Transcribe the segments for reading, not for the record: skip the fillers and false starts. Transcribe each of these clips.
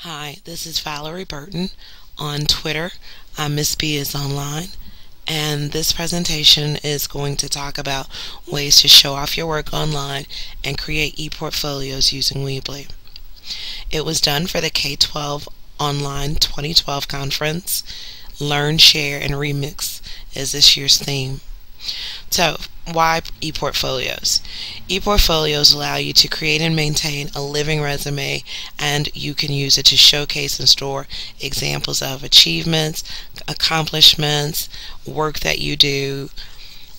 Hi, this is Valerie Burton. On Twitter, I'm Miss B is Online, and this presentation is going to talk about ways to show off your work online and create ePortfolios using Weebly. It was done for the K12 Online 2012 Conference. Learn, Share, and Remix is this year's theme. So, why ePortfolios? ePortfolios allow you to create and maintain a living resume, and you can use it to showcase and store examples of achievements, accomplishments, work that you do,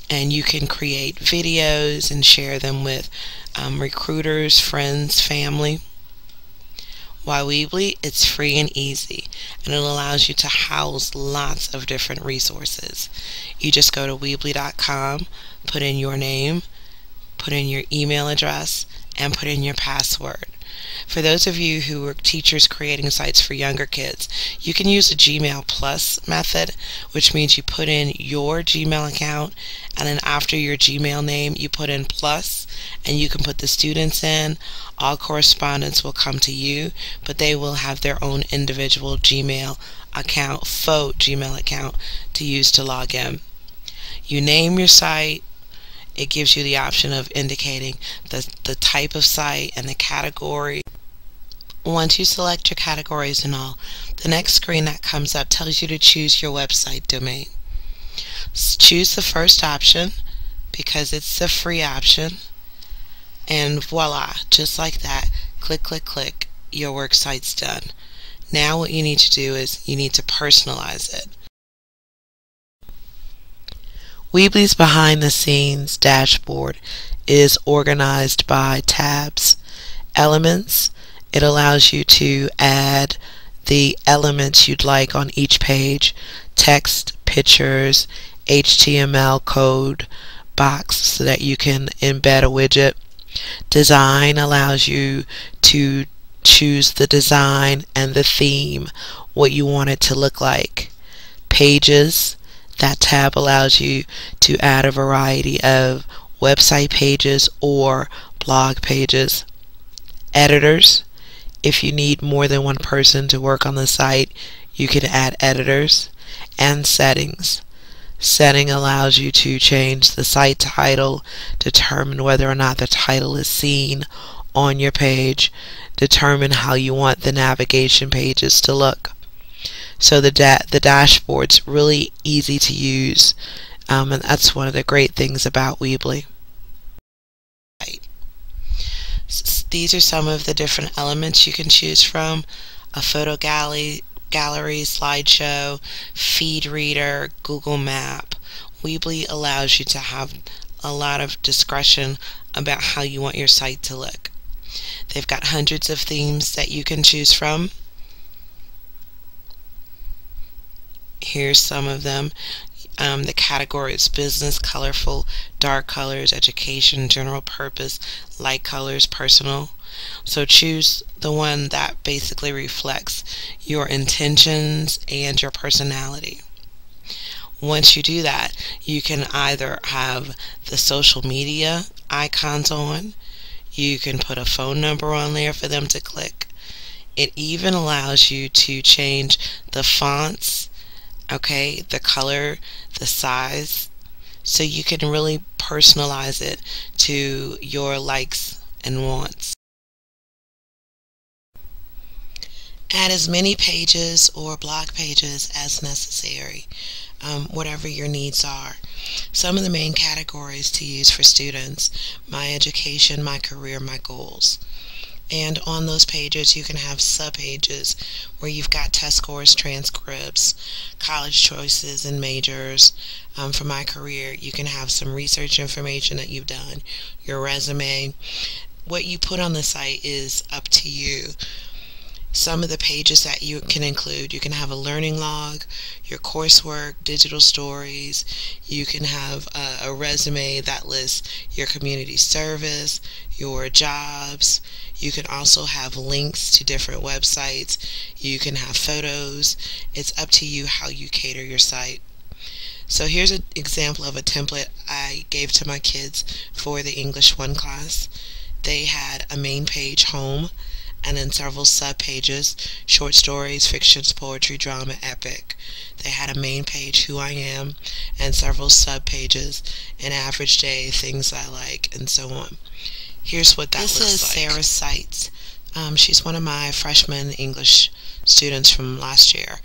and you can create videos and share them with recruiters, friends, family. Why Weebly? It's free and easy, and it allows you to house lots of different resources. You just go to Weebly.com, put in your name, put in your email address, and put in your password. For those of you who are teachers creating sites for younger kids, you can use the Gmail Plus method, which means you put in your Gmail account, and then after your Gmail name, you put in plus, and you can put the students in. All correspondence will come to you, but they will have their own individual Gmail account, faux Gmail account, to use to log in. You name your site. It gives you the option of indicating the type of site and the category. Once you select your categories and all, the next screen that comes up tells you to choose your website domain. Choose the first option because it's the free option, and voila, just like that, click, click, click, your work site's done. Now what you need to do is you need to personalize it. Weebly's behind-the-scenes dashboard is organized by tabs. Elements, it allows you to add the elements you'd like on each page: text, pictures, HTML code box so that you can embed a widget. Design allows you to choose the design and the theme, what you want it to look like. Pages, that tab allows you to add a variety of website pages or blog pages. Editors, if you need more than one person to work on the site, you can add editors. And settings. Setting allows you to change the site title, determine whether or not the title is seen on your page, determine how you want the navigation pages to look. So the dashboard's really easy to use, and that's one of the great things about Weebly. These are some of the different elements you can choose from: a photo gallery, slideshow, feed reader, Google Map. Weebly allows you to have a lot of discretion about how you want your site to look. They've got hundreds of themes that you can choose from. Here's some of them. The category is business, colorful, dark colors, education, general purpose, light colors, personal. So choose the one that basically reflects your intentions and your personality. Once you do that, you can either have the social media icons on, you can put a phone number on there for them to click. It even allows you to change the fonts, okay, the color, the size, so you can really personalize it to your likes and wants. Add as many pages or blog pages as necessary, whatever your needs are. Some of the main categories to use for students: my education, my career, my goals. And on those pages you can have sub-pages where you've got test scores, transcripts, college choices and majors. For my career, you can have some research information that you've done, your resume. What you put on the site is up to you. Some of the pages that you can include: you can have a learning log, your coursework, digital stories. You can have a resume that lists your community service, your jobs. You can also have links to different websites. You can have photos. It's up to you how you cater your site. So here's an example of a template I gave to my kids for the English 1 class. They had a main page, home, and then several sub-pages: short stories, fictions, poetry, drama, epic. They had a main page, who I am, and several sub-pages: an average day, things I like, and so on. Here's what that looks like. This is Sarah Seitz. She's one of my freshman English students from last year,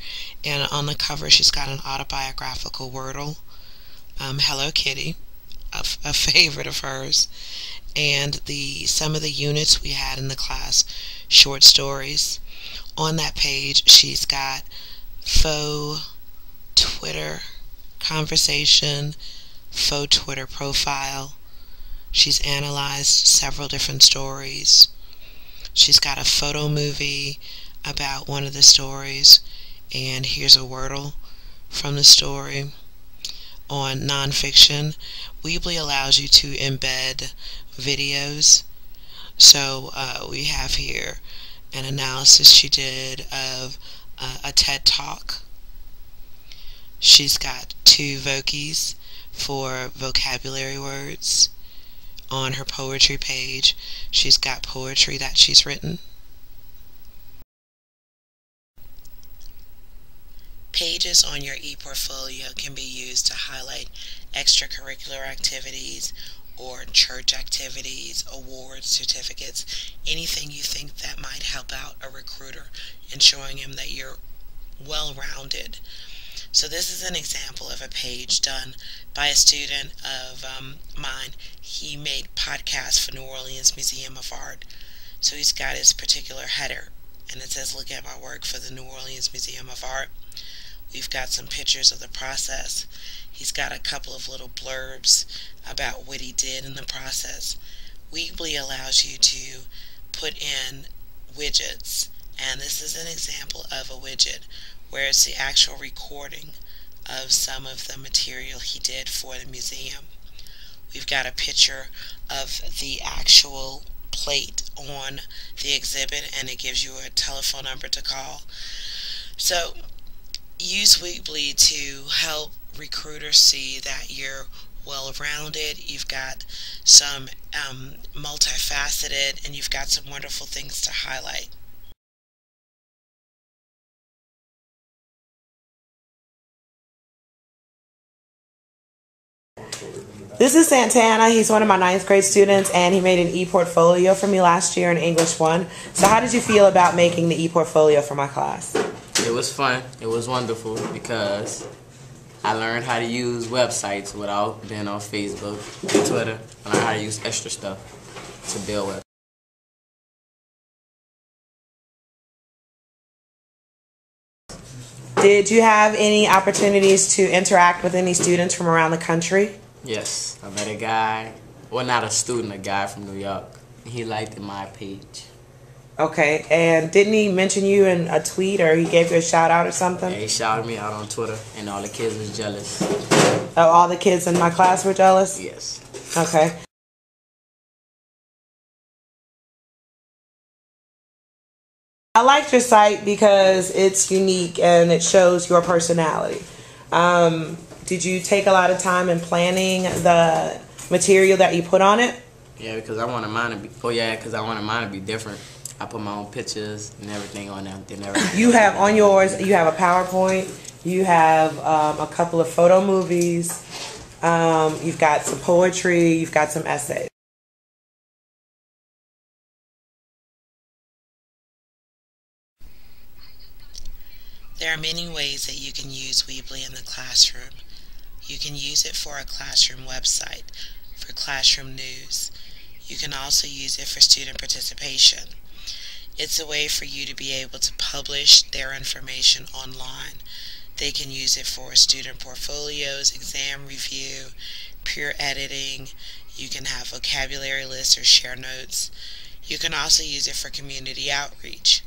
and on the cover she's got an autobiographical Wordle, Hello Kitty, a favorite of hers, and some of the units we had in the class: short stories. On that page she's got faux Twitter conversation, faux Twitter profile. She's analyzed several different stories. She's got a photo movie about one of the stories, and here's a Wordle from the story. On nonfiction, Weebly allows you to embed videos. So we have here an analysis she did of a TED Talk. She's got 2 Vokies for vocabulary words. On her poetry page, she's got poetry that she's written. Pages on your ePortfolio can be used to highlight extracurricular activities or church activities, awards, certificates, anything you think that might help out a recruiter in showing him that you're well-rounded. So this is an example of a page done by a student of mine. He made podcasts for New Orleans Museum of Art. So he's got his particular header, and it says, "Look at my work for the New Orleans Museum of Art." We've got some pictures of the process. He's got a couple of little blurbs about what he did in the process. Weebly allows you to put in widgets, and this is an example of a widget where it's the actual recording of some of the material he did for the museum. We've got a picture of the actual plate on the exhibit, and it gives you a telephone number to call. So use Weebly to help recruiters see that you're well-rounded, you've got some multifaceted, and you've got some wonderful things to highlight. This is Santana. He's one of my 9th grade students, and he made an ePortfolio for me last year in English 1. So how did you feel about making the ePortfolio for my class? It was fun. It was wonderful because I learned how to use websites without being on Facebook and Twitter. I learned how to use extra stuff to build websites. Did you have any opportunities to interact with any students from around the country? Yes, I met a guy, well, not a student, a guy from New York. He liked my page. Okay, and didn't he mention you in a tweet, or he gave you a shout out or something? Yeah, he shouted me out on Twitter, and all the kids was jealous. Oh, all the kids in my class were jealous? Yes. Okay. I liked your site because it's unique and it shows your personality. Did you take a lot of time in planning the material that you put on it? Yeah, because I wanted mine to be. Oh yeah, because I wanted mine to be different. I put my own pictures and everything on them. You have on yours. You have a PowerPoint. You have a couple of photo movies. You've got some poetry. You've got some essays. There are many ways that you can use Weebly in the classroom. You can use it for a classroom website, for classroom news. You can also use it for student participation. It's a way for you to be able to publish their information online. They can use it for student portfolios, exam review, peer editing. You can have vocabulary lists or share notes. You can also use it for community outreach.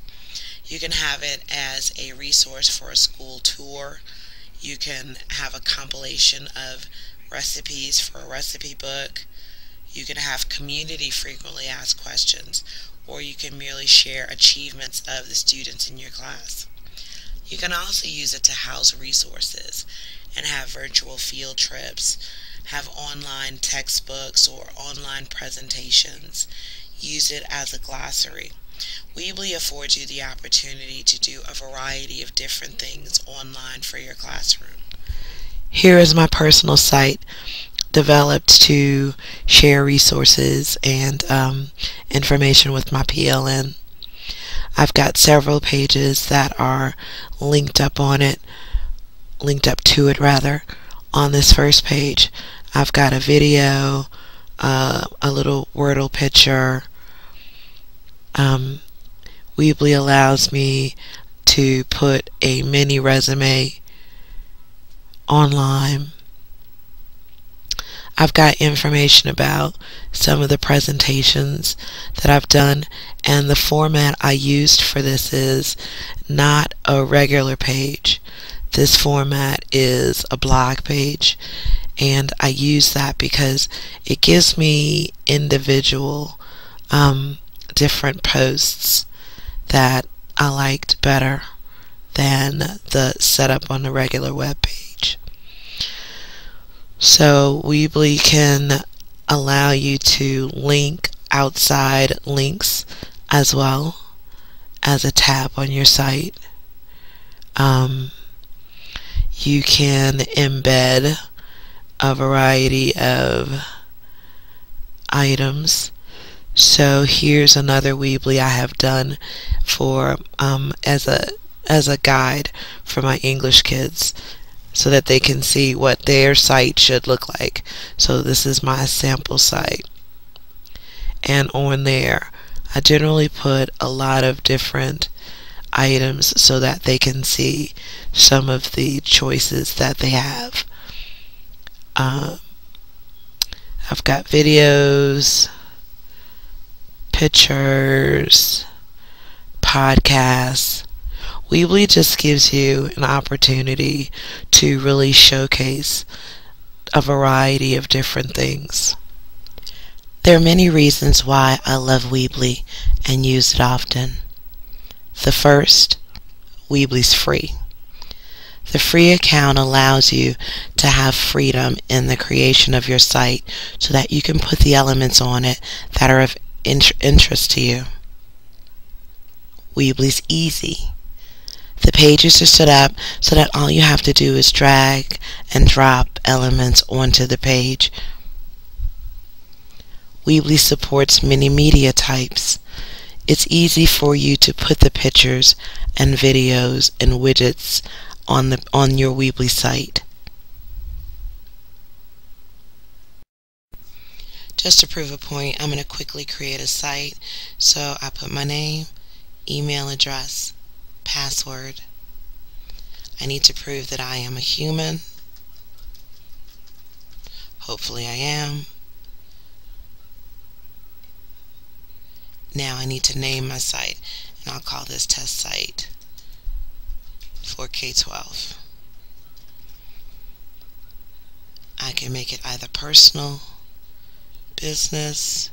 You can have it as a resource for a school tour. You can have a compilation of recipes for a recipe book. You can have community frequently asked questions, or you can merely share achievements of the students in your class. You can also use it to house resources and have virtual field trips, have online textbooks or online presentations. Use it as a glossary. Weebly affords you the opportunity to do a variety of different things online for your classroom. Here is my personal site developed to share resources and information with my PLN. I've got several pages that are linked up to it rather. On this first page, I've got a video, a little Wordle picture. Weebly allows me to put a mini resume online. I've got information about some of the presentations that I've done, and the format I used for this is not a regular page. This format is a blog page, and I use that because it gives me individual different posts that I liked better than the setup on the regular web page. So Weebly can allow you to link outside links as well as a tab on your site. You can embed a variety of items. So here's another Weebly I have done for as a guide for my English kids, so that they can see what their site should look like. So this is my sample site, and on there I generally put a lot of different items so that they can see some of the choices that they have. I've got videos, pictures, podcasts. Weebly just gives you an opportunity to really showcase a variety of different things. There are many reasons why I love Weebly and use it often. The first, Weebly's free. The free account allows you to have freedom in the creation of your site so that you can put the elements on it that are of interest to you. Weebly's easy. The pages are set up so that all you have to do is drag and drop elements onto the page. Weebly supports many media types. It's easy for you to put the pictures and videos and widgets on your Weebly site. Just to prove a point, I'm going to quickly create a site. So I put my name, email address, password. I need to prove that I am a human. Hopefully I am. Now I need to name my site, and I'll call this test site for K12. I can make it either personal, business.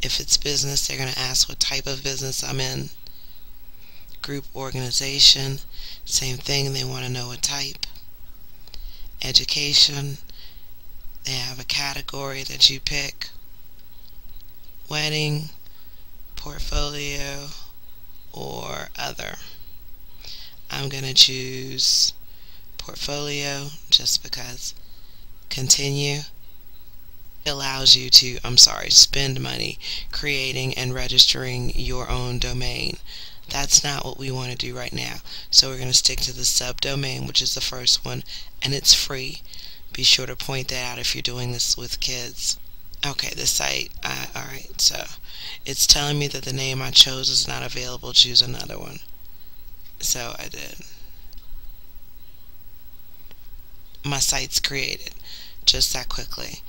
If it's business, they're going to ask what type of business I'm in. Group, organization, same thing, they want to know what type. Education, they have a category that you pick. Wedding, portfolio, or other. I'm going to choose portfolio just because. Continue. It allows you to, spend money creating and registering your own domain. That's not what we want to do right now. So we're going to stick to the subdomain, which is the first one, and it's free. Be sure to point that out if you're doing this with kids. Okay, the site, alright, so it's telling me that the name I chose is not available. Choose another one. So I did. My site's created just that quickly.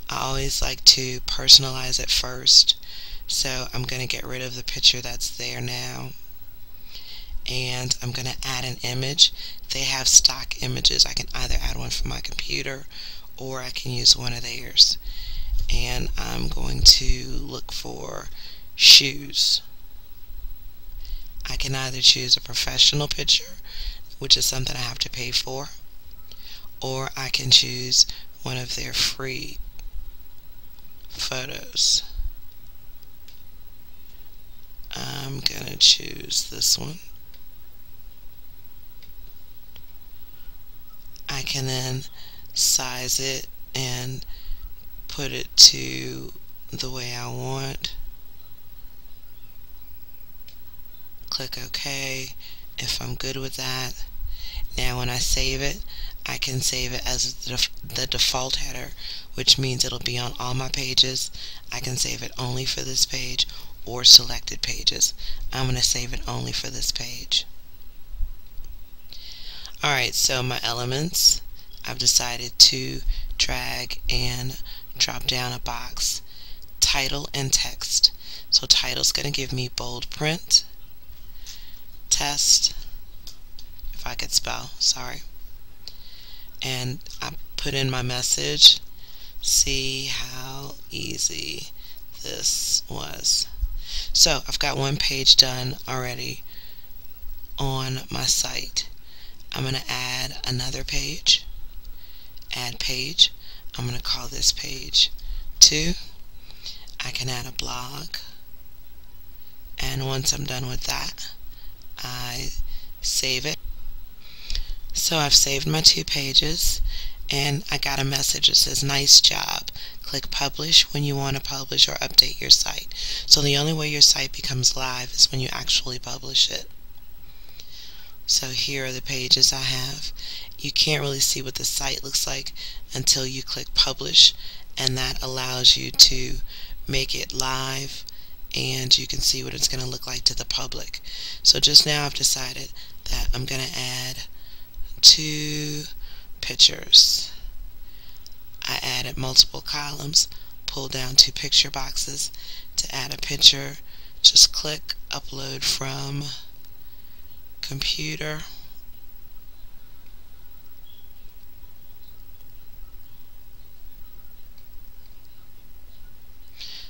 I always like to personalize it first. So I'm going to get rid of the picture that's there now. And I'm going to add an image. They have stock images. I can either add one from my computer or I can use one of theirs. And I'm going to look for shoes. I can either choose a professional picture, which is something I have to pay for, or I can choose one of their free photos. I'm gonna choose this one. I can then size it and put it to the way I want. Click OK if I'm good with that. Now when I save it, I can save it as the default header, which means it'll be on all my pages. I can save it only for this page or selected pages. I'm going to save it only for this page. Alright, so my elements, I've decided to drag and drop down a box. Title and text. So title's going to give me bold print. Test, if I could spell, sorry. And I put in my message. See how easy this was. So I've got one page done already on my site. I'm going to add another page. Add page. I'm going to call this page 2. I can add a blog. And once I'm done with that, I save it. So I've saved my 2 pages, and I got a message that says nice job. Click publish when you want to publish or update your site. So the only way your site becomes live is when you actually publish it. So here are the pages I have. You can't really see what the site looks like until you click publish, and that allows you to make it live and you can see what it's going to look like to the public. So just now I've decided that I'm going to add 2 pictures. I added multiple columns, pull down 2 picture boxes. To add a picture, just click upload from computer.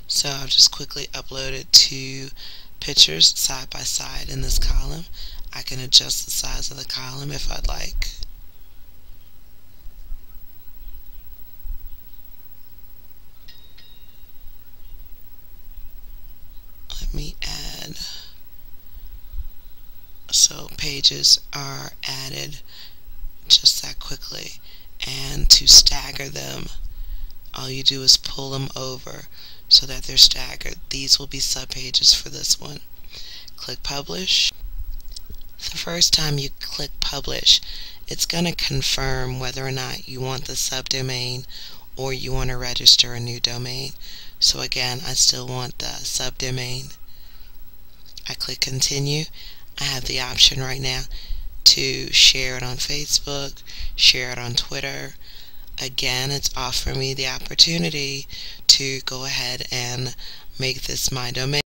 So I've just quickly uploaded 2 pictures side by side in this column. I can adjust the size of the column if I'd like. Let me add. So pages are added just that quickly, and to stagger them, all you do is pull them over so that they're staggered. These will be subpages for this one. Click publish. The first time you click publish, it's going to confirm whether or not you want the subdomain or you want to register a new domain. So again, I still want the subdomain. I click continue. I have the option right now to share it on Facebook, share it on Twitter. Again, it's offering me the opportunity to go ahead and make this my domain.